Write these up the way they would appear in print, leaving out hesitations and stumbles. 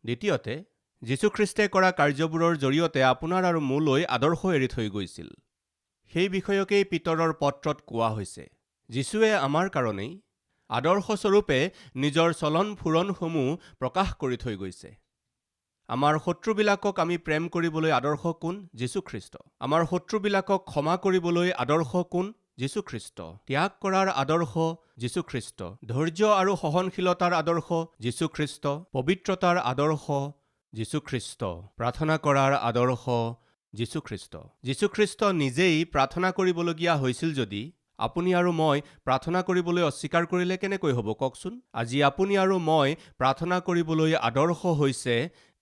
দ্বিতীয়তে, যীশুখ্ৰীষ্টে কৰা কাৰ্যবোৰৰ জৰিয়তে আপোনাৰ আৰু মোলৈ আদৰ্শ এৰি থৈ গৈছিল। সেই বিষয়কেই পিতৰৰ পত্ৰত কোৱা হৈছে। যীশুৱে আমাৰ কাৰণেই আদৰ্শস্বৰূপে নিজৰ চলন ফুৰণসমূহ প্ৰকাশ কৰি থৈ গৈছে। আমাৰ শত্ৰুবিলাকক আমি প্ৰেম কৰিবলৈ আদৰ্শ কোন? যীশুখ্ৰীষ্ট। আমাৰ শত্ৰুবিলাকক ক্ষমা কৰিবলৈ আদৰ্শ কোন? যীশুখ্ৰীষ্ট। ত্যাগ কৰাৰ আদৰ্শ যীশুখ্ৰীষ্ট। ধৈৰ্য আৰু সহনশীলতাৰ আদৰ্শ যীশুখ্ৰীষ্ট। পবিত্ৰতাৰ আদৰ্শ যীশুখ্ৰীষ্ট। প্ৰাৰ্থনা কৰাৰ আদৰ্শ যীশুখ্ৰীষ্ট। যীশুখ্ৰীষ্ট নিজেই প্ৰাৰ্থনা কৰিবলগীয়া হৈছিল যদি আপুনি আৰু মই প্ৰাৰ্থনা কৰিবলৈ অস্বীকাৰ কৰিলে কেনেকৈ হ'ব কওকচোন? আজি আপুনি আৰু মই প্ৰাৰ্থনা কৰিবলৈ আদৰ্শ হৈছে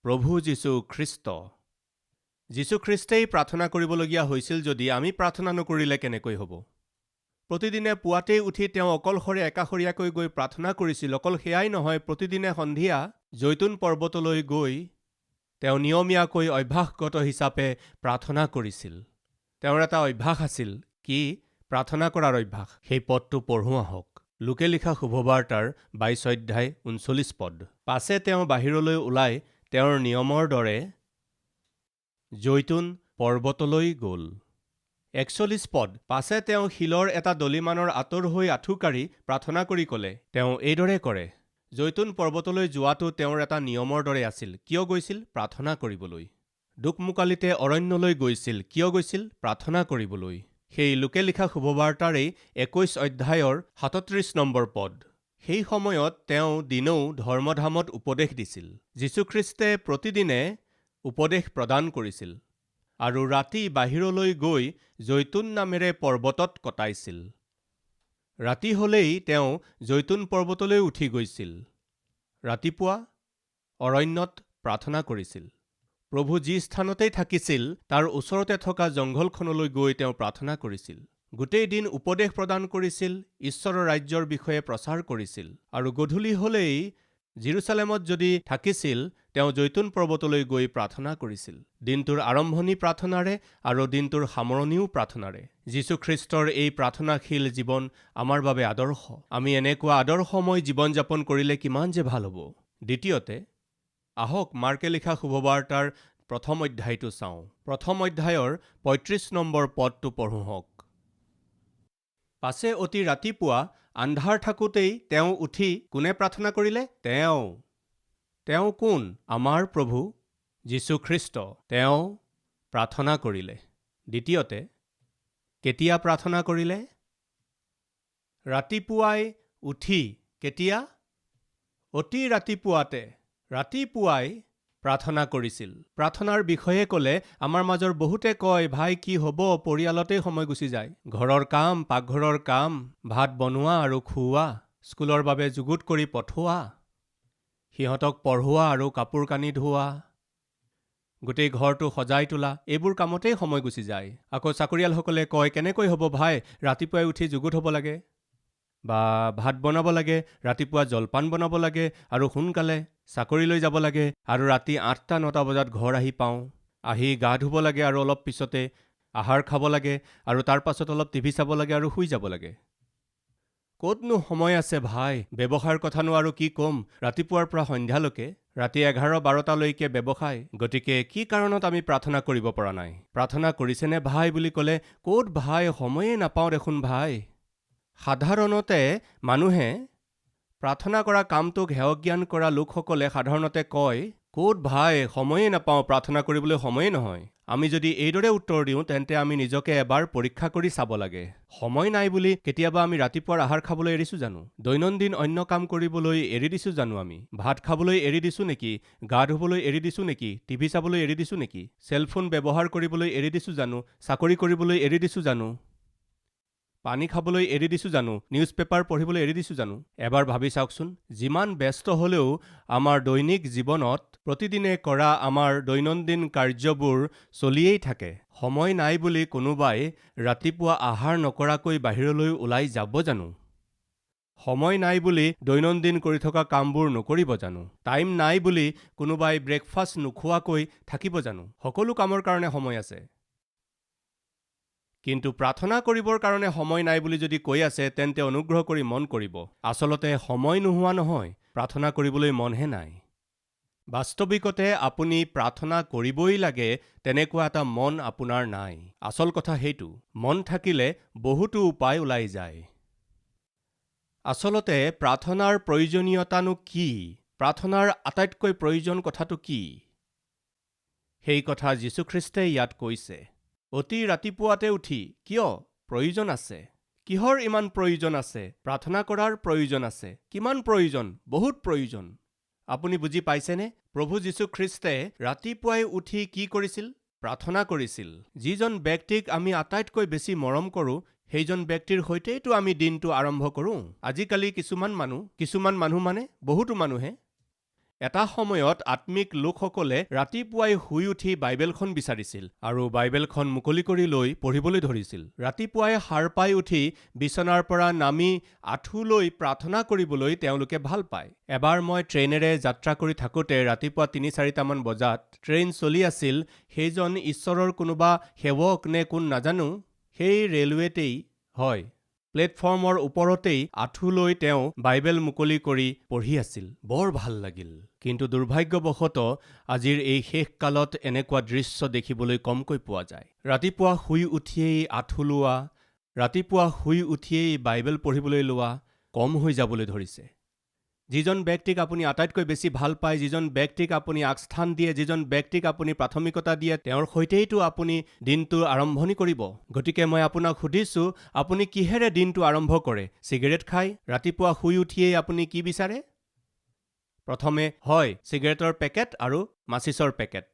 প্ৰভু যীশুখ্ৰীষ্ট। যীশুখ্ৰীষ্টেই প্ৰাৰ্থনা কৰিবলগীয়া হৈছিল যদি আমি প্ৰাৰ্থনা নকৰিলে কেনেকৈ হ'ব? প্ৰতিদিনে পুৱাতেই উঠি তেওঁ অকলশৰে একাষৰীয়াকৈ গৈ প্ৰাৰ্থনা কৰিছিল। অকল সেয়াই নহয়, প্ৰতিদিনে সন্ধিয়া জৈতুন পৰ্বতলৈ গৈ তেওঁ নিয়মীয়াকৈ অভ্যাসগত হিচাপে প্ৰাৰ্থনা কৰিছিল। তেওঁৰ এটা অভ্যাস আছিল। কি? প্ৰাৰ্থনা কৰাৰ অভ্যাস। সেই পদটো পঢ়ো আহক। লোকে লিখা শুভবাৰ্তাৰ 22 অধ্যায় 39 পদ। পাছে তেওঁ বাহিৰলৈ ওলাই তেওঁৰ নিয়মৰ দৰে জৈতুন পৰ্বতলৈ গ'ল। 41 পদ। পাছে তেওঁ শিলৰ এটা দলিমানৰ আঁতৰ হৈ আঁঠু কাঢ়ি প্ৰাৰ্থনা কৰি ক'লে। তেওঁ এইদৰে কৰে। জৈতুন পৰ্বতলৈ যোৱাটো তেওঁৰ এটা নিয়মৰ দৰে আছিল। কিয় গৈছিল? প্ৰাৰ্থনা কৰিবলৈ। দোকমোকালিতে অৰণ্যলৈ গৈছিল। কিয় গৈছিল? প্ৰাৰ্থনা কৰিবলৈ। সেই লোকে লিখা শুভবাৰ্তাৰেই 21 অধ্যায়ৰ 37 নম্বৰ পদ। সেই সময়ত তেওঁ দিনৌ ধৰ্মধামত উপদেশ দিছিল। যীশুখ্ৰীষ্টে প্ৰতিদিনে উপদেশ প্ৰদান কৰিছিল আৰু ৰাতি বাহিৰলৈ গৈ জৈতুন নামেৰে পৰ্বতত কটাইছিল। ৰাতি হ'লেই তেওঁ জৈতুন পৰ্বতলৈ উঠি গৈছিল। ৰাতিপুৱা অৰণ্যত প্ৰাৰ্থনা কৰিছিল। প্ৰভু যি স্থানতেই থাকিছিল তাৰ ওচৰতে থকা জংঘলখনলৈ গৈ তেওঁ প্ৰাৰ্থনা কৰিছিল। গোটেই দিন উপদেশ প্ৰদান কৰিছিল, ঈশ্বৰৰ ৰাজ্যৰ বিষয়ে প্ৰচাৰ কৰিছিল আৰু গধূলি হ'লেই জেৰুচালেমত যদি থাকিছিল তেওঁ জৈতুন পৰ্বতলৈ গৈ প্ৰাৰ্থনা কৰিছিল। দিনটোৰ আৰম্ভণি প্ৰাৰ্থনাৰে আৰু দিনটোৰ সামৰণিও প্ৰাৰ্থনাৰে। যীশুখ্ৰীষ্টৰ এই প্ৰাৰ্থনাশীল জীৱন আমাৰ বাবে আদৰ্শ। আমি এনেকুৱা আদৰ্শময় জীৱন যাপন কৰিলে কিমান যে ভাল হ'ব। দ্বিতীয়তে, আহক মাৰ্কে লিখা শুভবাৰ্তাৰ 1ম অধ্যায়টো চাওঁ। 1ম অধ্যায়ৰ 35 নম্বৰ পদটো পঢ়ো হওক। পাছে অতি ৰাতিপুৱা আন্ধাৰ থাকোঁতেই তেওঁ উঠি কোনে প্ৰাৰ্থনা কৰিলে? তেওঁ কোন? আমাৰ প্ৰভু যীশুখ্ৰীষ্ট। তেওঁ প্ৰাৰ্থনা কৰিলে। দ্বিতীয়তে, কেতিয়া প্ৰাৰ্থনা কৰিলে? ৰাতিপুৱাই উঠি। কেতিয়া? অতি ৰাতিপুৱাই প্ৰাৰ্থনা কৰিছিল। প্ৰাৰ্থনাৰ বিষয়ে ক'লে আমাৰ মাজৰ বহুতে কয়, ভাই কি হ'ব, পৰিয়ালতেই সময় গুচি যায়। ঘৰৰ কাম, পাকঘৰৰ কাম, ভাত বনোৱা আৰু খুওৱা, স্কুলৰ বাবে যুগুত কৰি পঠোৱা, সিহঁতক পঢ়োৱা আৰু কাপোৰ কানি ধোৱা, গোটেই ঘৰটো সজাই তোলা, এইবোৰ কামতেই সময় গুচি যায়। আকৌ চাকৰিয়ালসকলে কয়, কেনেকৈ হ'ব ভাই, ৰাতিপুৱাই উঠি যুগুত হ'ব লাগে বা ভাত বনাব লাগে, ৰাতিপুৱা জলপান বনাব লাগে আৰু সোনকালে চাকৰিলৈ যাব লাগে আৰু ৰাতি 8টা-9টা বজাত ঘৰ আহি পাওঁ। আহি গা ধুব লাগে আৰু অলপ পিছতে আহাৰ খাব লাগে আৰু তাৰ পাছত অলপ টিভি চাব লাগে আৰু শুই যাব লাগে। ক'তনো সময় আছে ভাই, ব্যৱসায়ৰ কথানো আৰু কি ক'ম, ৰাতিপুৱাৰ পৰা সন্ধ্যালৈকে, ৰাতি 11-12টালৈকে ব্যৱসায়। গতিকে কি কাৰণত আমি প্ৰাৰ্থনা কৰিব পৰা নাই? প্ৰাৰ্থনা কৰিছেনে ভাই বুলি ক'লে, ক'ত ভাই, সময়ে নাপাওঁ দেখোন ভাই। সাধাৰণতে মানুহে প্ৰাৰ্থনা কৰা কামটোক হেয় জ্ঞান কৰা লোকসকলে সাধাৰণতে কয়, ক'ত ভাই, সময়ে নাপাওঁ, প্ৰাৰ্থনা কৰিবলৈ সময়ে নহয়। আমি যদি এইদৰে উত্তৰ দিওঁ তেন্তে আমি নিজকে এবাৰ পৰীক্ষা কৰি চাব লাগে। সময় নাই বুলি কেতিয়াবা আমি ৰাতিপুৱাৰ আহাৰ খাবলৈ এৰিছোঁ জানো? দৈনন্দিন অন্য কাম কৰিবলৈ এৰি দিছোঁ জানো? আমি ভাত খাবলৈ এৰি দিছোঁ নেকি? গা ধুবলৈ এৰি দিছোঁ নেকি? টিভি চাবলৈ এৰি দিছোঁ নেকি? চেলফোন ব্যৱহাৰ কৰিবলৈ এৰি দিছোঁ জানো? চাকৰি কৰিবলৈ এৰি দিছোঁ জানো? পানী খাবলৈ এৰি দিছোঁ জানো? নিউজ পেপাৰ পঢ়িবলৈ এৰি দিছোঁ জানো? এবাৰ ভাবি চাওকচোন। যিমান ব্যস্ত হ'লেও আমাৰ দৈনিক জীৱনত প্ৰতিদিনে কৰা আমাৰ দৈনন্দিন কাৰ্যবোৰ চলিয়েই থাকে। সময় নাই বুলি কোনোবাই ৰাতিপুৱা আহাৰ নকৰাকৈ বাহিৰলৈ ওলাই যাব জানো? সময় নাই বুলি দৈনন্দিন কৰি থকা কামবোৰ নকৰিব জানো? টাইম নাই বুলি কোনোবাই ব্ৰেকফাষ্ট নোখোৱাকৈ থাকিব জানো? সকলো কামৰ কাৰণে সময় আছে। কিন্তু প্ৰাৰ্থনা কৰিবৰ কাৰণে সময় নাই বুলি যদি কৈ আছে তেন্তে অনুগ্ৰহ কৰি মন কৰিব, আচলতে সময় নোহোৱা নহয়, প্ৰাৰ্থনা কৰিবলৈ মনহে নাই। বাস্তৱিকতে আপুনি প্ৰাৰ্থনা কৰিবই লাগে তেনেকুৱা এটা মন আপোনাৰ নাই। আচল কথা সেইটো, মন থাকিলে বহুতো উপায় ওলাই যায়। আচলতে প্ৰাৰ্থনাৰ প্ৰয়োজনীয়তানো কি? প্ৰাৰ্থনাৰ আটাইতকৈ প্ৰয়োজন কথাটো কি? সেই কথা যীশুখ্ৰীষ্টে ইয়াত কৈছে। অতি ৰাতিপুৱাতে উঠি কিয় প্ৰয়োজন আছে? কিহৰ ইমান প্ৰয়োজন আছে? প্ৰাৰ্থনা কৰাৰ প্ৰয়োজন আছে। কিমান প্ৰয়োজন? বহুত প্ৰয়োজন। আপুনি বুজি পাইছেনে? প্ৰভু যীশুখ্ৰীষ্টে ৰাতিপুৱাই উঠি কি কৰিছিল? প্ৰাৰ্থনা কৰিছিল। যিজন ব্যক্তিক আমি আটাইতকৈ বেছি মৰম কৰোঁ, সেইজন ব্যক্তিৰ সৈতেইতো আমি দিনটো আৰম্ভ কৰোঁ। আজিকালি কিছুমান মানুহ মানে বহুতো মানুহে এটা সময়ত আত্মিক লোকসকলে ৰাতিপুৱাই শুই উঠি বাইবেলখন বিচাৰিছিল আৰু বাইবেলখন মুকলি কৰি লৈ পঢ়িবলৈ ধৰিছিল। ৰাতিপুৱাই সাৰ পাই উঠি বিচনাৰ পৰা নামি আঁঠু লৈ প্ৰাৰ্থনা কৰিবলৈ তেওঁলোকে ভাল পায়। এবাৰ মই ট্ৰেইনেৰে যাত্ৰা কৰি থাকোঁতে ৰাতিপুৱা ৩-৪টামান বজাত ট্ৰেইন চলি আছিল। সেইজন ঈশ্বৰৰ কোনোবা সেৱক নে কোন নাজানো, সেই ৰেলৱেতেই হয়, প্লেটফৰ্মৰ ওপৰতেই আঁঠু লৈ তেওঁ বাইবেল মুকলি কৰি পঢ়ি আছিল। বৰ ভাল লাগিল। কিন্তু দুৰ্ভাগ্যবশতঃ আজিৰ এই শেষ কালত এনেকুৱা দৃশ্য দেখিবলৈ কমকৈ পোৱা যায়। ৰাতিপুৱা শুই উঠিয়েই আঁঠু লোৱা, ৰাতিপুৱা শুই উঠিয়েই বাইবেল পঢ়িবলৈ লোৱা কম হৈ যাবলৈ ধৰিছে। যিজন ব্যক্তিক আপুনি আটাইতকৈ বেছি ভাল পায়, যিজন ব্যক্তিক আপুনি আগস্থান দিয়ে, যিজন ব্যক্তিক আপুনি প্ৰাথমিকতা দিয়ে, তেওঁৰ সৈতেইতো আপুনি দিনটো আৰম্ভণি কৰিব। গতিকে মই আপোনাক সুধিছোঁ, আপুনি কিহেৰে দিনটো আৰম্ভ কৰে? চিগাৰেট খাই? ৰাতিপুৱা শুই উঠিয়েই আপুনি কি বিচাৰে? প্ৰথমে হয় চিগাৰেটৰ পেকেট আৰু মাচিছৰ পেকেট।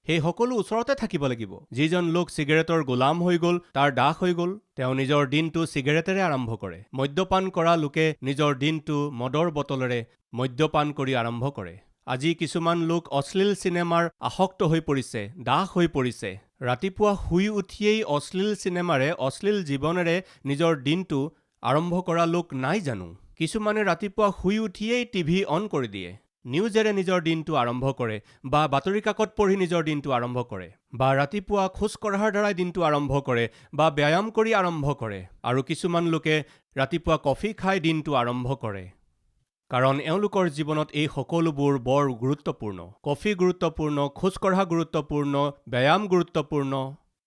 সেই সকলো ওচৰতে থাকিব লাগিব। যিজন লোক চিগাৰেটৰ গোলাম হৈ গ'ল, তাৰ দাস হৈ গ'ল, তেওঁ নিজৰ দিনটো চিগাৰেটেৰে আৰম্ভ কৰে। মদ্যপান কৰা লোকে নিজৰ দিনটো মদৰ বটলেৰে মদ্যপান কৰি আৰম্ভ কৰে। আজি কিছুমান লোক অশ্লীল চিনেমাৰ আসক্ত হৈ পৰিছে, দাস হৈ পৰিছে। ৰাতিপুৱা শুই উঠিয়েই অশ্লীল চিনেমাৰে, অশ্লীল জীৱনেৰে নিজৰ দিনটো আৰম্ভ কৰা লোক নাই জানো? কিছুমানে ৰাতিপুৱা শুই উঠিয়েই টিভি অন কৰি দিয়ে, নিউজেৰে নিজৰ দিনটো আৰম্ভ কৰে, বা বাতৰি কাকত পঢ়ি নিজৰ দিনটো আৰম্ভ কৰে, বা ৰাতিপুৱা খোজ কঢ়াৰ দ্বাৰাই দিনটো আৰম্ভ কৰে, বা ব্যায়াম কৰি আৰম্ভ কৰে। আৰু কিছুমান লোকে ৰাতিপুৱা কফি খাই দিনটো আৰম্ভ কৰে। কাৰণ এওঁলোকৰ জীৱনত এই সকলোবোৰ বৰ গুৰুত্বপূৰ্ণ। কফি গুৰুত্বপূৰ্ণ, খোজ কঢ়া গুৰুত্বপূৰ্ণ, ব্যায়াম গুৰুত্বপূৰ্ণ।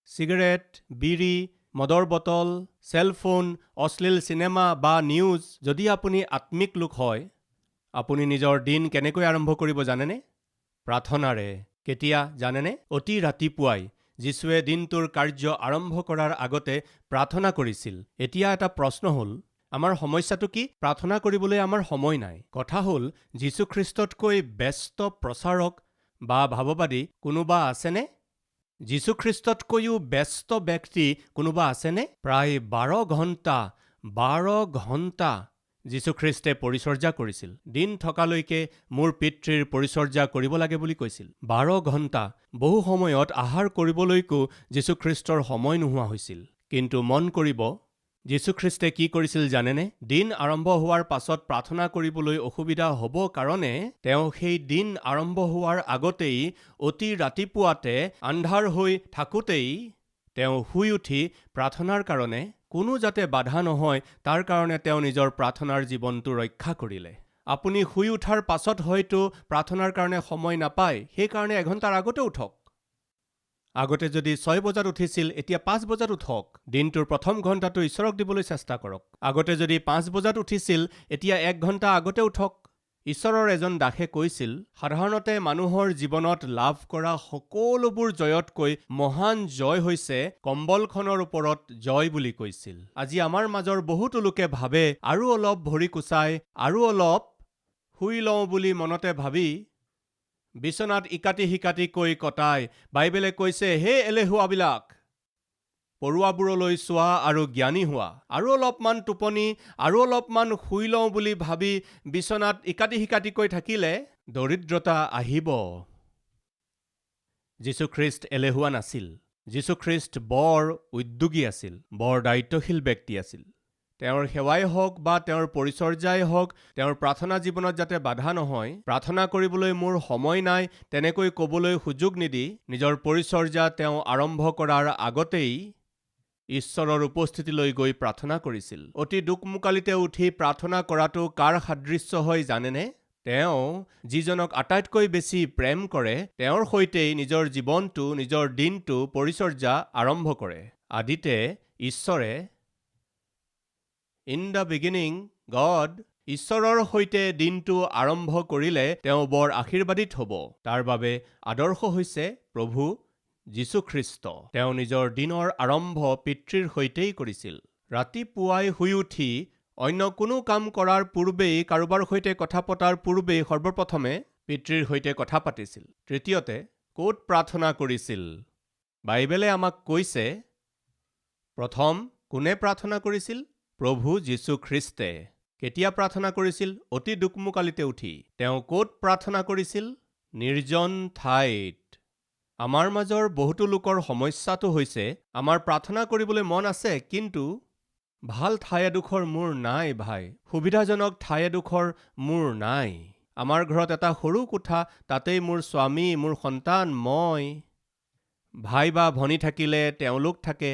চিগাৰেট, বিড়ি, মদৰ বটল, চেলফোন, অশ্লীল চিনেমা বা নিউজ। যদি আপুনি আত্মিক লোক হয়, আপুনি নিজৰ দিন কেনেকৈ আৰম্ভ কৰিব জানেনে? প্ৰাৰ্থনাৰে। কেতিয়া জানেনে? অতি ৰাতিপুৱাই। যীশুৱে দিনটোৰ কাৰ্য আৰম্ভ কৰাৰ আগতে প্ৰাৰ্থনা কৰিছিল। এতিয়া এটা প্ৰশ্ন হ'ল, আমাৰ সমস্যাটো কি? প্ৰাৰ্থনা কৰিবলৈ আমাৰ সময় নাই। কথা হ'ল, যীশুখ্ৰীষ্টতকৈ ব্যস্ত প্ৰচাৰক বা ভাৱবাদী কোনোবা আছেনে? যীশুখ্ৰীষ্টতকৈও ব্যস্ত ব্যক্তি কোনোবা আছেনে? প্ৰায় 12 ঘণ্টা যীশুখ্ৰীষ্টে পৰিচৰ্যা কৰিছিল। দিন থকালৈকে মোৰ পিতৃৰ পৰিচৰ্যা কৰিব লাগে বুলি কৈছিল। 12 ঘণ্টা। বহু সময়ত আহাৰ কৰিবলৈকো যীশুখ্ৰীষ্টৰ সময় নোহোৱা হৈছিল। কিন্তু মন কৰিব, যীশুখ্ৰীষ্টে কি কৰিছিল জানেনে? দিন আৰম্ভ হোৱাৰ পাছত প্ৰাৰ্থনা কৰিবলৈ অসুবিধা হ'ব কাৰণে তেওঁ সেই দিন আৰম্ভ হোৱাৰ আগতেই, অতি ৰাতিপুৱাতে আন্ধাৰ হৈ থাকোঁতেই তেওঁ শুই উঠি প্ৰাৰ্থনাৰ কাৰণে, কোনো যাতে বাধা নহয় তাৰ কাৰণে তেওঁ নিজৰ প্ৰাৰ্থনাৰ জীৱনটো ৰক্ষা কৰিলে। আপুনি শুই উঠাৰ পাছত হয়তো প্ৰাৰ্থনাৰ কাৰণে সময় নাপায়, সেইকাৰণে এঘণ্টাৰ আগতে উঠক। আগতে যদি 6 বজাত উঠিছিল, এতিয়া 5 বজাত উঠক। দিনটোৰ প্ৰথম ঘণ্টাটো ঈশ্বৰক দিবলৈ চেষ্টা কৰক। আগতে যদি 5 বজাত উঠিছিল, এতিয়া 1 ঘণ্টা আগতে উঠক। ঈশ্বৰৰ এজন দাসে কৈছিল, সাধাৰণতে মানুহৰ জীৱনত লাভ কৰা সকলোবোৰ জয়তকৈ মহান জয় হৈছে কম্বলখনৰ ওপৰত জয় বুলি কৈছিল। আজি আমাৰ মাজৰ বহুতো লোকে ভাবে, আৰু অলপ ভৰি কুচাই, আৰু অলপ শুই লওঁ বুলি মনতে ভাবি বিচনাত ইকাটি সিকাটিকৈ কটাই বাইবেলে কৈছে, হে এলেহুৱাবিলাক, পৰুৱাবোৰলৈ চোৱা আৰু জ্ঞানী হোৱা। আৰু অলপমান টোপনি, আৰু অলপমান শুই লওঁ বুলি ভাবি বিচনাত ইকাটি সিকাটিকৈ থাকিলে দৰিদ্ৰতা আহিব। যীশুখ্ৰীষ্ট এলেহুৱা নাছিল। যীশুখ্ৰীষ্ট বৰ উদ্যোগী আছিল, বৰ দায়িত্বশীল ব্যক্তি আছিল। তেওঁৰ সেৱাই হওক বা তেওঁৰ পৰিচৰ্যাই হওক, তেওঁৰ প্ৰাৰ্থনা জীৱনত যাতে বাধা নহয়, প্ৰাৰ্থনা কৰিবলৈ মোৰ সময় নাই তেনেকৈ ক'বলৈ সুযোগ নিদি, নিজৰ পৰিচৰ্যা তেওঁ আৰম্ভ কৰাৰ আগতেই ঈশ্বৰৰ উপস্থিতিলৈ গৈ প্ৰাৰ্থনা কৰিছিল। অতি দুকমুকালিতে উঠি প্ৰাৰ্থনা কৰাটো কাৰ সাদৃশ্য হয় জানেনে? তেওঁ যিজনক আটাইতকৈ বেছি প্ৰেম কৰে তেওঁৰ সৈতেই নিজৰ জীৱনটো নিজৰ দিনটো পৰিচৰ্যা আৰম্ভ কৰে। আদিতে ঈশ্বৰে ইন দ্য বিগিনিং গড ঈশ্বৰৰ সৈতে দিনটো আৰম্ভ কৰিলে তেওঁ বৰ আশীৰ্বাদিত হ'ব। তাৰ বাবে আদৰ্শ হৈছে প্ৰভু যীশুখ্ৰীষ্ট। তেওঁ নিজৰ দিনৰ আৰম্ভ পিতৃৰ সৈতেই কৰিছিল। ৰাতিপুৱাই শুই উঠি অন্য কোনো কাম কৰাৰ পূৰ্বেই কাৰোবাৰ সৈতে কথা পতাৰ পূৰ্বেই সৰ্বপ্ৰথমে পিতৃৰ সৈতে কথা পাতিছিল। তৃতীয়তে ক'ত প্ৰাৰ্থনা কৰিছিল? বাইবেলে আমাক কৈছে প্ৰথম কোনে প্ৰাৰ্থনা কৰিছিল? প্ৰভু যীশুখ্ৰীষ্টে। কেতিয়া প্ৰাৰ্থনা কৰিছিল? অতি দুকমোকালিতে উঠি। তেওঁ ক'ত প্ৰাৰ্থনা কৰিছিল? নিৰ্জন ঠাইত। আমাৰ মাজৰ বহুতো লোকৰ সমস্যাটো হৈছে আমাৰ প্ৰাৰ্থনা কৰিবলৈ মন আছে, কিন্তু ভাল ঠাই এডোখৰ মোৰ নাই ভাই, সুবিধাজনক ঠাই এডোখৰ মোৰ নাই। আমাৰ ঘৰত এটা সৰু কোঠা, তাতেই মোৰ স্বামী, মোৰ সন্তান, মই, ভাই বা ভনী থাকিলে তেওঁলোক থাকে।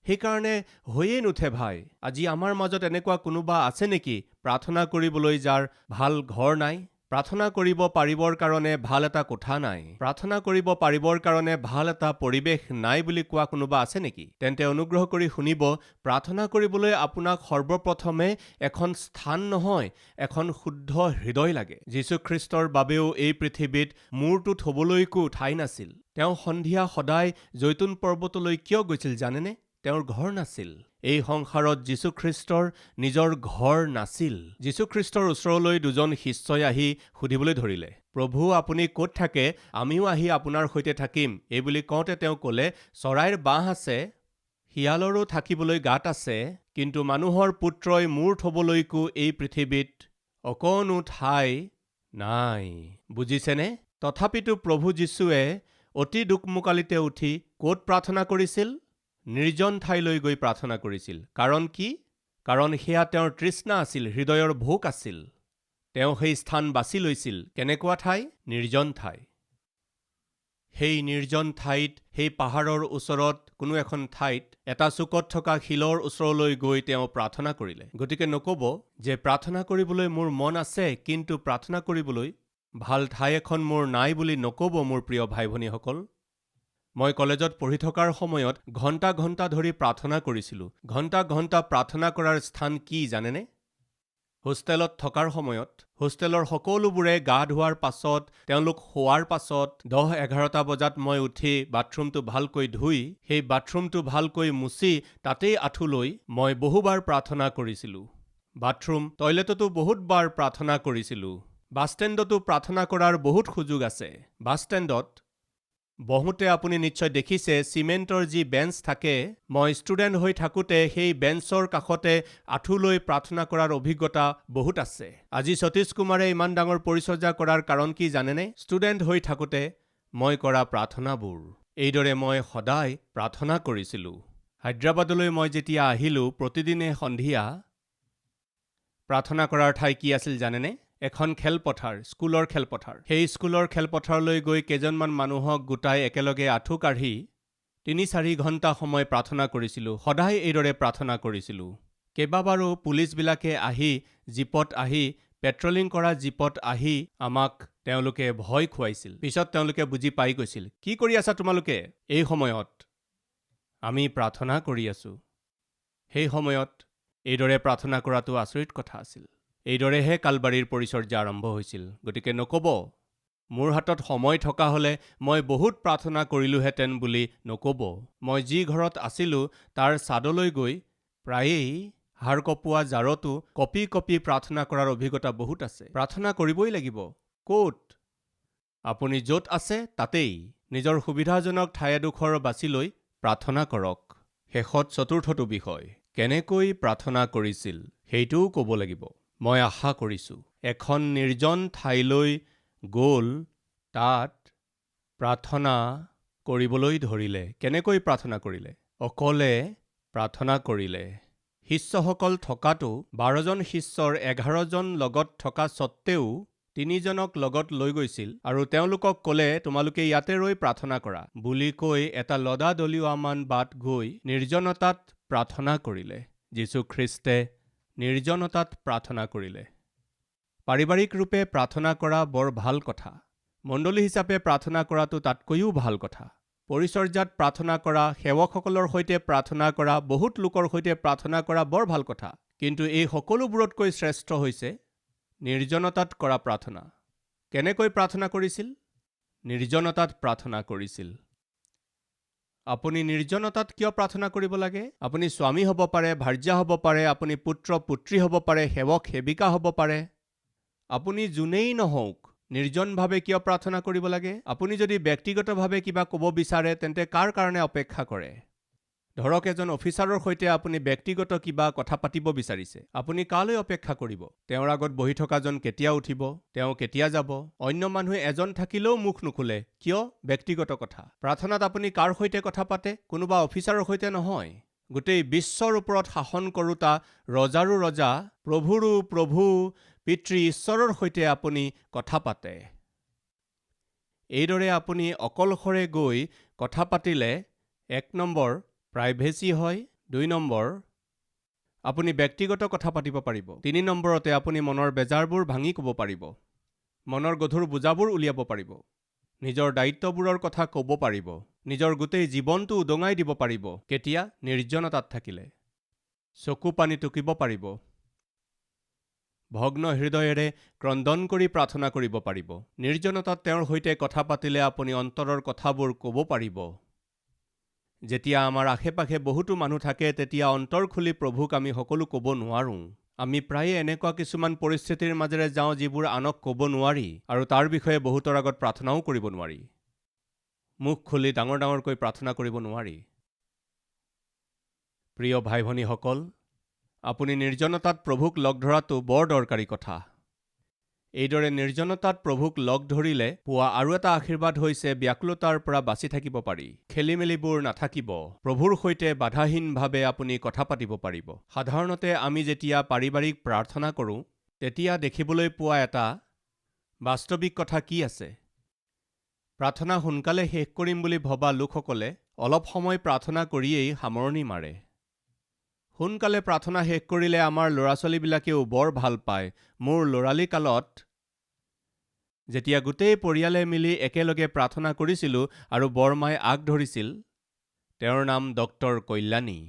সেইকাৰণে হৈয়ে নুঠে ভাই। আজি আমাৰ মাজত এনেকুৱা কোনোবা আছে নেকি প্ৰাৰ্থনা কৰিবলৈ যাৰ ভাল ঘৰ নাই, প্ৰাৰ্থনা কৰিব পাৰিবৰ কাৰণে ভাল এটা কোঠা নাই, প্ৰাৰ্থনা কৰিব পাৰিবৰ কাৰণে ভাল এটা পৰিৱেশ নাই বুলি কোৱা কোনোবা আছে নেকি? তেন্তে অনুগ্ৰহ কৰি শুনিব, প্ৰাৰ্থনা কৰিবলৈ আপোনাক সৰ্বপ্ৰথমে এখন স্থান নহয়, এখন শুদ্ধ হৃদয় লাগে। যীশুখ্ৰীষ্টৰ বাবেও এই পৃথিৱীত মূৰটো থ'বলৈকো ঠাই নাছিল। তেওঁ সন্ধিয়া সদায় জৈতুন পৰ্বতলৈ কিয় গৈছিল জানেনে? তেওঁৰ ঘৰ নাছিল। এই সংসাৰত যীশুখ্ৰীষ্টৰ নিজৰ ঘৰ নাছিল। যীশুখ্ৰীষ্টৰ ওচৰলৈ দুজন শিষ্যই আহি সুধিবলৈ ধৰিলে, প্ৰভু আপুনি ক'ত থাকে? আমিও আহি আপোনাৰ সৈতে থাকিম। এইবুলি কওঁতে তেওঁ ক'লে, চৰাইৰ বাঁহ আছে, শিয়ালৰো থাকিবলৈ গাঁত আছে, কিন্তু মানুহৰ পুত্ৰই মূৰ থ'বলৈকো এই পৃথিৱীত অকণো ঠাই নাই। বুজিছেনে? তথাপিতো প্ৰভু যীশুৱে অতি দুকমোকালিতে উঠি ক'ত প্ৰাৰ্থনা কৰিছিল? নিৰ্জন ঠাইলৈ গৈ প্ৰাৰ্থনা কৰিছিল। কাৰণ কি? কাৰণ সেয়া তেওঁৰ তৃষ্ণা আছিল, হৃদয়ৰ ভোক আছিল। তেওঁ সেই স্থান বাছি লৈছিল। কেনেকুৱা ঠাই? নিৰ্জন ঠাই। সেই নিৰ্জন ঠাইত, সেই পাহাৰৰ ওচৰত কোনো এখন ঠাইত এটা চুকত থকা শিলৰ ওচৰলৈ গৈ তেওঁ প্ৰাৰ্থনা কৰিলে। গতিকে নক'ব যে প্ৰাৰ্থনা কৰিবলৈ মোৰ মন আছে, কিন্তু প্ৰাৰ্থনা কৰিবলৈ ভাল ঠাই এখন মোৰ নাই বুলি নক'ব মোৰ প্ৰিয় ভাই ভনীসকল। মই কলেজত পঢ়ি থকাৰ সময়ত ঘণ্টা ঘণ্টা ধৰি প্ৰাৰ্থনা কৰিছিলোঁ। ঘণ্টা ঘণ্টা প্ৰাৰ্থনা কৰাৰ স্থান কি জানেনে? হোষ্টেলত থকাৰ সময়ত হোষ্টেলৰ সকলোবোৰে গা ধোৱাৰ পাছত, তেওঁলোক শোৱাৰ পাছত 10-11টা বজাত মই উঠি বাথৰুমটো ভালকৈ ধুই, সেই বাথৰুমটো ভালকৈ মুচি তাতেই আঁঠু লৈ মই বহুবাৰ প্ৰাৰ্থনা কৰিছিলোঁ। বাথৰুম, টয়লেটতো বহুতবাৰ প্ৰাৰ্থনা কৰিছিলোঁ। বাছষ্টেণ্ডতো প্ৰাৰ্থনা কৰাৰ বহুত সুযোগ আছে। বাছষ্টেণ্ডত বহুতে আপুনি নিশ্চয় দেখিছে চিমেণ্টৰ যি বেঞ্চ থাকে, মই ষ্টুডেণ্ট হৈ থাকোঁতে সেই বেঞ্চৰ কাষতে আঁঠু লৈ প্ৰাৰ্থনা কৰাৰ অভিজ্ঞতা বহুত আছে। আজি সতীশ কুমাৰে ইমান ডাঙৰ পৰিচৰ্যা কৰাৰ কাৰণ কি জানেনে? ষ্টুডেণ্ট হৈ থাকোঁতে মই কৰা প্ৰাৰ্থনাবোৰ। এইদৰে মই সদায় প্ৰাৰ্থনা কৰিছিলোঁ। হায়দৰাবাদলৈ মই যেতিয়া আহিলোঁ, প্ৰতিদিনে সন্ধিয়া প্ৰাৰ্থনা কৰাৰ ঠাই কি আছিল জানেনে? এখন খেলপথাৰ, স্কুলৰ খেলপথাৰ। সেই স্কুলৰ খেলপথাৰলৈ গৈ কেইজনমান মানুহক গোটাই একেলগে আঁঠু কাঢ়ি 3-4 ঘণ্টা সময় প্ৰাৰ্থনা কৰিছিলোঁ। সদায় এইদৰে প্ৰাৰ্থনা কৰিছিলোঁ। কেইবাবাৰো পুলিচবিলাকে আহি জীপত আহি, পেট্ৰলিং কৰা জীপত আহি আমাক তেওঁলোকে ভয় খুৱাইছিল। পিছত তেওঁলোকে বুজি পাই গৈছিল, কি কৰি আছা তোমালোকে? এই সময়ত আমি প্ৰাৰ্থনা কৰি আছোঁ। সেই সময়ত এইদৰে প্ৰাৰ্থনা কৰাটো আচৰিত কথা আছিল। এইদৰেহে কালবাৰীৰ পৰিচৰ্যা আৰম্ভ হৈছিল। গতিকে নক'ব, মোৰ হাতত সময় থকা হ'লে মই বহুত প্ৰাৰ্থনা কৰিলোহেঁতেন বুলি নক'ব। মই যি ঘৰত আছিলোঁ তাৰ ছাদলৈ গৈ প্ৰায়েই হাড় কঁপোৱা জাৰতো কঁপি কঁপি প্ৰাৰ্থনা কৰাৰ অভিজ্ঞতা বহুত আছে। প্ৰাৰ্থনা কৰিবই লাগিব। ক'ত? আপুনি য'ত আছে তাতেই নিজৰ সুবিধাজনক ঠাই এডোখৰ বাছি লৈ প্ৰাৰ্থনা কৰক। শেষত চতুৰ্থটো বিষয়, কেনেকৈ প্ৰাৰ্থনা কৰিছিল সেইটোও ক'ব লাগিব। মই আশা কৰিছোঁ এখন নিৰ্জন ঠাইলৈ গ'ল, তাত প্ৰাৰ্থনা কৰিবলৈ ধৰিলে। কেনেকৈ প্ৰাৰ্থনা কৰিলে? অকলে প্ৰাৰ্থনা কৰিলে। শিষ্যসকল থকাটো 12জন শিষ্যৰ 11জন লগত থকা স্বত্তেও 3জনক লগত লৈ গৈছিল আৰু তেওঁলোকক ক'লে তোমালোকে ইয়াতে ৰৈ প্ৰাৰ্থনা কৰা বুলি কৈ এটা লদা দলিওৱামান বাট গৈ নিৰ্জনতাত প্ৰাৰ্থনা কৰিলে। যীশুখ্ৰীষ্টে নিৰ্জনতাত প্ৰাৰ্থনা কৰিলে। পাৰিবাৰিক ৰূপে প্ৰাৰ্থনা কৰা বৰ ভাল কথা। মণ্ডলী হিচাপে প্ৰাৰ্থনা কৰাটো তাতকৈও ভাল কথা। পৰিচৰ্যাত প্ৰাৰ্থনা কৰা, সেৱকসকলৰ সৈতে প্ৰাৰ্থনা কৰা, বহুত লোকৰ সৈতে প্ৰাৰ্থনা কৰা বৰ ভাল কথা। কিন্তু এই সকলোবোৰতকৈ শ্ৰেষ্ঠ হৈছে নিৰ্জনতাত কৰা প্ৰাৰ্থনা। কেনেকৈ প্ৰাৰ্থনা কৰিছিল? নিৰ্জনতাত প্ৰাৰ্থনা কৰিছিল। আপুনি নিৰ্জনতাত কিয় প্ৰাৰ্থনা কৰিব লাগে? আপুনি স্বামী হ'ব পাৰে, ভাৰ্যা হ'ব পাৰে, আপুনি পুত্ৰ পুত্ৰী হ'ব পাৰে, সেৱক সেৱিকা হ'ব পাৰে। আপুনি যোনেই নহওক, নিৰ্জনভাৱে কিয় প্ৰাৰ্থনা কৰিব লাগে? আপুনি যদি ব্যক্তিগতভাৱে কিবা ক'ব বিচাৰে তেন্তে কাৰ কাৰণে অপেক্ষা কৰে? ধৰক এজন অফিচাৰৰ সৈতে আপুনি ব্যক্তিগত কিবা কথা পাতিব বিচাৰিছে। আপুনি কালৈ অপেক্ষা কৰিব? তেওঁৰ আগত বহি থকাজন কেতিয়া উঠিব? তেওঁ কেতিয়া যাব? অন্য মানুহ এজন থাকিলেও মুখ নোখোলে। কিয়? ব্যক্তিগত কথা। প্ৰাৰ্থনাত আপুনি কাৰ সৈতে কথা পাতে? কোনোবা অফিচাৰৰ সৈতে নহয়। গোটেই বিশ্বৰ ওপৰত শাসন কৰোঁতা ৰজাৰো ৰজা, প্ৰভুৰো প্ৰভু, পিতৃ ঈশ্বৰৰ সৈতে আপুনি কথা পাতে। এইদৰে আপুনি অকলশৰে গৈ কথা পাতিলে 1 নম্বৰ প্ৰাইভেচি হয়, 2 নম্বৰ আপুনি ব্যক্তিগত কথা পাতিব পাৰিব, 3 নম্বৰতে আপুনি মনৰ বেজাৰবোৰ ভাঙি ক'ব পাৰিব, মনৰ গধুৰ বোজাবোৰ উলিয়াব পাৰিব, নিজৰ দায়িত্ববোৰৰ কথা ক'ব পাৰিব, নিজৰ গোটেই জীৱনটো উদঙাই দিব পাৰিব। কেতিয়া? নিৰ্জনতাত থাকিলে। চকু পানী টুকিব পাৰিব। ভগ্ন হৃদয়েৰে ক্ৰন্দন কৰি প্ৰাৰ্থনা কৰিব পাৰিব। নিৰ্জনতাত তেওঁৰ সৈতে কথা পাতিলে আপুনি অন্তৰৰ কথাবোৰ ক'ব পাৰিব। যেতিয়া আমাৰ আশে-পাশে বহুতো মানুহ থাকে তেতিয়া অন্তৰ খুলি প্ৰভুক আমি সকলো ক'ব নোৱাৰোঁ। আমি প্ৰায়ে এনেকুৱা কিছুমান পৰিস্থিতিৰ মাজেৰে যাওঁ যিবোৰ আনক ক'ব নোৱাৰি, আৰু তাৰ বিষয়ে বহুতৰ আগত প্ৰাৰ্থনাও কৰিব নোৱাৰি। মুখ খুলি ডাঙৰ ডাঙৰকৈ প্ৰাৰ্থনা কৰিব নোৱাৰি। প্ৰিয় ভাই ভনীসকল, আপুনি নিৰ্জনতাত প্ৰভুক লগ ধৰাটো বৰ দৰকাৰী কথা। এইদৰে নিৰ্জনতাত প্ৰভুক লগ ধৰিলে পোৱা আৰু এটা আশীৰ্বাদ হৈছে ব্যাকুলতাৰ পৰা বাচি থাকিব পাৰি। খেলিমেলিবোৰ নাথাকিব। প্ৰভুৰ সৈতে বাধাহীনভাৱে আপুনি কথা পাতিব পাৰিব। সাধাৰণতে আমি যেতিয়া পাৰিবাৰিক প্ৰাৰ্থনা কৰোঁ তেতিয়া দেখিবলৈ পোৱা এটা বাস্তৱিক কথা কি আছে? প্ৰাৰ্থনা সোনকালে শেষ কৰিম বুলি ভবা লোকসকলে অলপ সময় প্ৰাৰ্থনা কৰিয়েই সামৰণি মাৰে। সোনকালে প্ৰাৰ্থনা শেষ কৰিলে আমাৰ ল'ৰা-ছোৱালীবিলাকেও বৰ ভাল পায়। মোৰ ল'ৰালি কালত যেতিয়া গোটেই পৰিয়ালে মিলি একেলগে প্ৰাৰ্থনা কৰিছিলোঁ আৰু বৰমাই আগ ধৰিছিল, তেওঁৰ নাম ডক্টৰ কল্যাণী।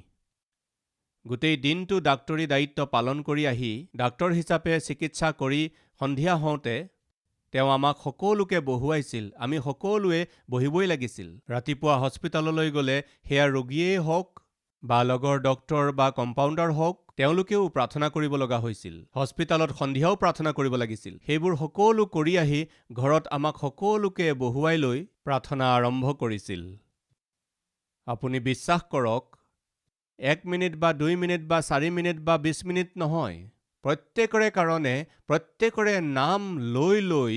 গোটেই দিনটো ডাক্তৰী দায়িত্ব পালন কৰি আহি ডাক্তৰ হিচাপে চিকিৎসা কৰি সন্ধিয়া হওঁতে তেওঁ আমাক সকলোকে বহুৱাইছিল। আমি সকলোৱে বহিবই লাগিছিল। ৰাতিপুৱা হস্পিতাললৈ গ'লে সেয়া ৰোগীয়েই হওক বা লগৰ ডক্তৰ বা কম্পাউণ্ডাৰ হওক, তেওঁলোকেও প্ৰাৰ্থনা কৰিব লগা হৈছিল। হস্পিতালত সন্ধিয়াও প্ৰাৰ্থনা কৰিব লাগিছিল। সেইবোৰ সকলো কৰি আহি ঘৰত আমাক সকলোকে বহুৱাই লৈ প্ৰাৰ্থনা আৰম্ভ কৰিছিল। আপুনি বিশ্বাস কৰক, 1 মিনিট বা 2 মিনিট বা 4 মিনিট বা 20 মিনিট নহয়, প্ৰত্যেকৰে কাৰণে প্ৰত্যেকৰে নাম লৈ লৈ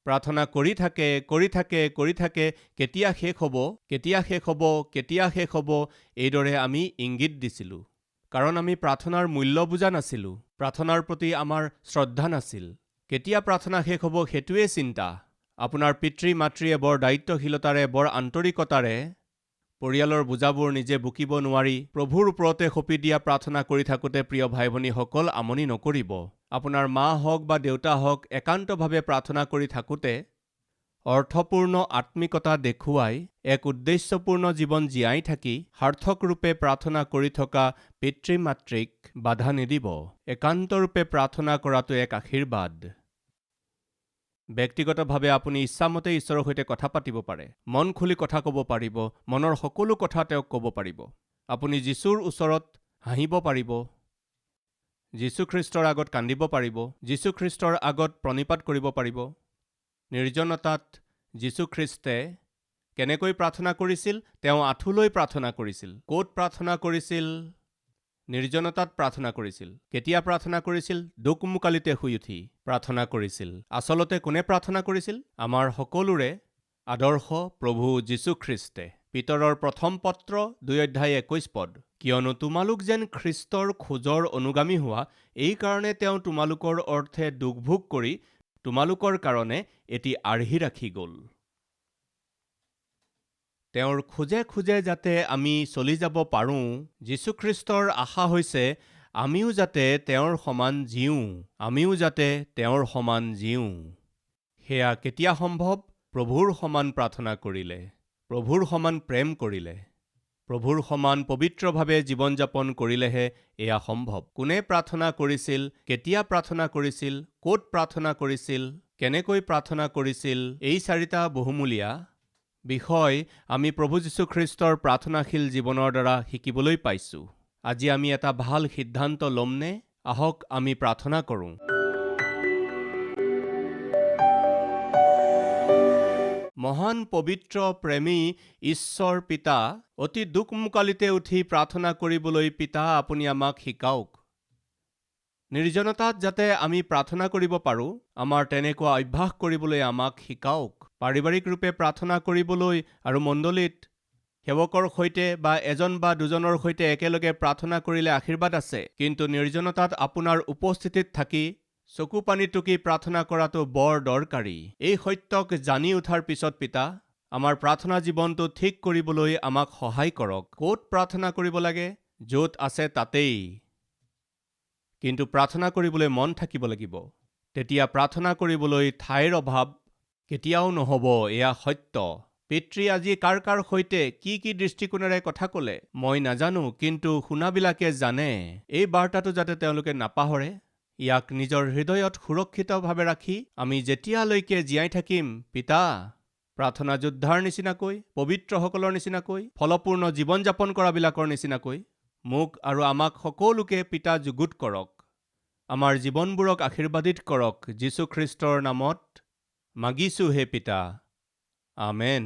প্ৰাৰ্থনা কৰি থাকে। কেতিয়া শেষ হ'ব, কেতিয়া শেষ হ'ব, কেতিয়া শেষ হ'ব, এইদৰে আমি ইংগিত দিছিলোঁ। কাৰণ আমি প্ৰাৰ্থনাৰ মূল্য বুজা নাছিলোঁ। প্ৰাৰ্থনাৰ প্ৰতি আমাৰ শ্ৰদ্ধা নাছিল। কেতিয়া প্ৰাৰ্থনা শেষ হ'ব সেইটোৱে চিন্তা। আপোনাৰ পিতৃ-মাতৃয়ে বৰ দায়িত্বশীলতাৰে, বৰ আন্তৰিকতাৰে পৰিয়ালৰ বুজাবোৰ নিজে বুকিব নোৱাৰি প্ৰভুৰ ওপৰতে সঁপি দিয়া প্ৰাৰ্থনা কৰি থাকোঁতে প্ৰিয় ভাই ভনীসকল, আমনি নকৰিব। আপোনাৰ মা হওক বা দেউতা হওক, একান্তভাৱে প্ৰাৰ্থনা কৰি থাকোঁতে অৰ্থপূৰ্ণ আত্মিকতা দেখুৱাই এক উদ্দেশ্যপূৰ্ণ জীৱন জীয়াই থাকি সাৰ্থকৰূপে প্ৰাৰ্থনা কৰি থকা পিতৃ-মাতৃক বাধা নিদিব। একান্তৰূপে প্ৰাৰ্থনা কৰাটো এক আশীৰ্বাদ। ব্যক্তিগতভাৱে আপুনি ইচ্ছামতে ঈশ্বৰৰ সৈতে কথা পাতিব পাৰে। মন খুলি কথা ক'ব পাৰিব। মনৰ সকলো কথা তেওঁক ক'ব পাৰিব। আপুনি যীশুৰ ওচৰত হাঁহিব পাৰিব। যীশুখ্ৰীষ্টৰ আগত কান্দিব পাৰিব। যীশুখ্ৰীষ্টৰ আগত প্ৰণিপাত কৰিব পাৰিব। নিৰ্জনতাত যীশুখ্ৰীষ্টে কেনেকৈ প্ৰাৰ্থনা কৰিছিল? তেওঁ আঁঠুলৈ প্ৰাৰ্থনা কৰিছিল। ক'ত প্ৰাৰ্থনা কৰিছিল? নিৰ্জনতাত প্ৰাৰ্থনা কৰিছিল। কেতিয়া প্ৰাৰ্থনা কৰিছিল? দোকমোকালিতে শুই উঠি প্ৰাৰ্থনা কৰিছিল। আচলতে কোনে প্ৰাৰ্থনা কৰিছিল? আমাৰ সকলোৰে আদৰ্শ প্ৰভু যীশুখ্ৰীষ্টে। পিতৰৰ প্ৰথম পত্ৰ 2:21। কিয়নো তোমালোক যেন খ্ৰীষ্টৰ খোজৰ অনুগামী হোৱা, এই কাৰণে তেওঁ তোমালোকৰ অৰ্থে দুখ ভোগ কৰি তোমালোকৰ কাৰণে এটি আৰ্হি ৰাখি গ'ল। তেওঁৰ খোজে খোজে যাতে আমি চলি যাব পাৰোঁ। যীশুখ্ৰীষ্টৰ আশা হৈছে আমিও যাতে তেওঁৰ সমান জীওঁ, আমিও যাতে তেওঁৰ সমান জীওঁ। সেয়া কেতিয়া সম্ভৱ? প্ৰভুৰ সমান প্ৰাৰ্থনা কৰিলে, প্ৰভুৰ সমান প্ৰেম কৰিলে, প্ৰভুৰ সমান পবিত্ৰভাৱে জীৱন যাপন কৰিলেহে এয়া সম্ভৱ। কোনে প্ৰাৰ্থনা কৰিছিল, কেতিয়া প্ৰাৰ্থনা কৰিছিল, ক'ত প্ৰাৰ্থনা কৰিছিল, কেনেকৈ প্ৰাৰ্থনা কৰিছিল, এই 4টা বহুমূলীয়া বিষয় আমি প্ৰভু যীশুখ্ৰীষ্টৰ প্ৰাৰ্থনাশীল জীৱনৰ দ্বাৰা শিকিবলৈ পাইছোঁ। আজি আমি এটা ভাল সিদ্ধান্ত ল'মনে? আহক আমি প্ৰাৰ্থনা কৰোঁ। মহান পবিত্ৰ প্ৰেমী ঈশ্বৰ পিতা, অতি দুখমোকালিতে উঠি প্ৰাৰ্থনা কৰিবলৈ পিতা আপুনি আমাক শিকাওক। নিৰ্জনতাত যাতে আমি প্ৰাৰ্থনা কৰিব পাৰোঁ, আমাৰ তেনেকুৱা অভ্যাস কৰিবলৈ আমাক শিকাওক। পাৰিবাৰিক ৰূপে প্ৰাৰ্থনা কৰিবলৈ আৰু মণ্ডলীত সেৱকৰ সৈতে বা এজন বা দুজনৰ সৈতে একেলগে প্ৰাৰ্থনা কৰিলে আশীৰ্বাদ আছে, কিন্তু নিৰ্জনতাত আপোনাৰ উপস্থিতিত থাকি চকু পানী টুকি প্ৰাৰ্থনা কৰাটো বৰ দৰকাৰী। এই সত্যক জানি উঠাৰ পিছত পিতা, আমাৰ প্ৰাৰ্থনা জীৱনটো ঠিক কৰিবলৈ আমাক সহায় কৰক। ক'ত প্ৰাৰ্থনা কৰিব লাগে? য'ত আছে তাতেই। কিন্তু প্ৰাৰ্থনা কৰিবলৈ মন থাকিব লাগিব। তেতিয়া প্ৰাৰ্থনা কৰিবলৈ ঠাইৰ অভাৱ কেতিয়াও নহ'ব, এয়া সত্য। পিতৃ আজি কাৰ কাৰ সৈতে কি কি দৃষ্টিকোণেৰে কথা ক'লে মই নাজানো, কিন্তু শুনাবিলাকে জানে। এই বাৰ্তাটো যাতে তেওঁলোকে নাপাহৰে, ইয়াক নিজৰ হৃদয়ত সুৰক্ষিতভাৱে ৰাখি আমি যেতিয়ালৈকে জীয়াই থাকিম, পিতা, প্ৰাৰ্থনা যোদ্ধাৰ নিচিনাকৈ, পবিত্ৰসকলৰ নিচিনাকৈ, ফলপূৰ্ণ জীৱন যাপন কৰাবিলাকৰ নিচিনাকৈ মোক আৰু আমাক সকলোকে পিতা যুগুত কৰক। আমাৰ জীৱনবোৰক আশীৰ্বাদিত কৰক। যীশুখ্ৰীষ্টৰ নামত মাগিছোঁ হে পিতা, আমেন।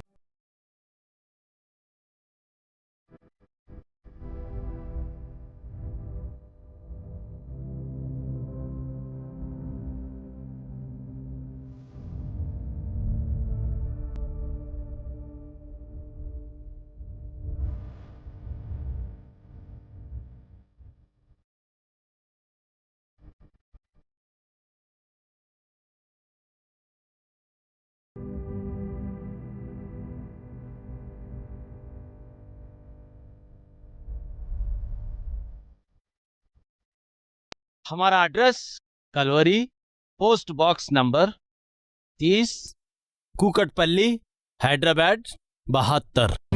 हमारा address Calvary, post box number 30, Kukatpally, Hyderabad 72।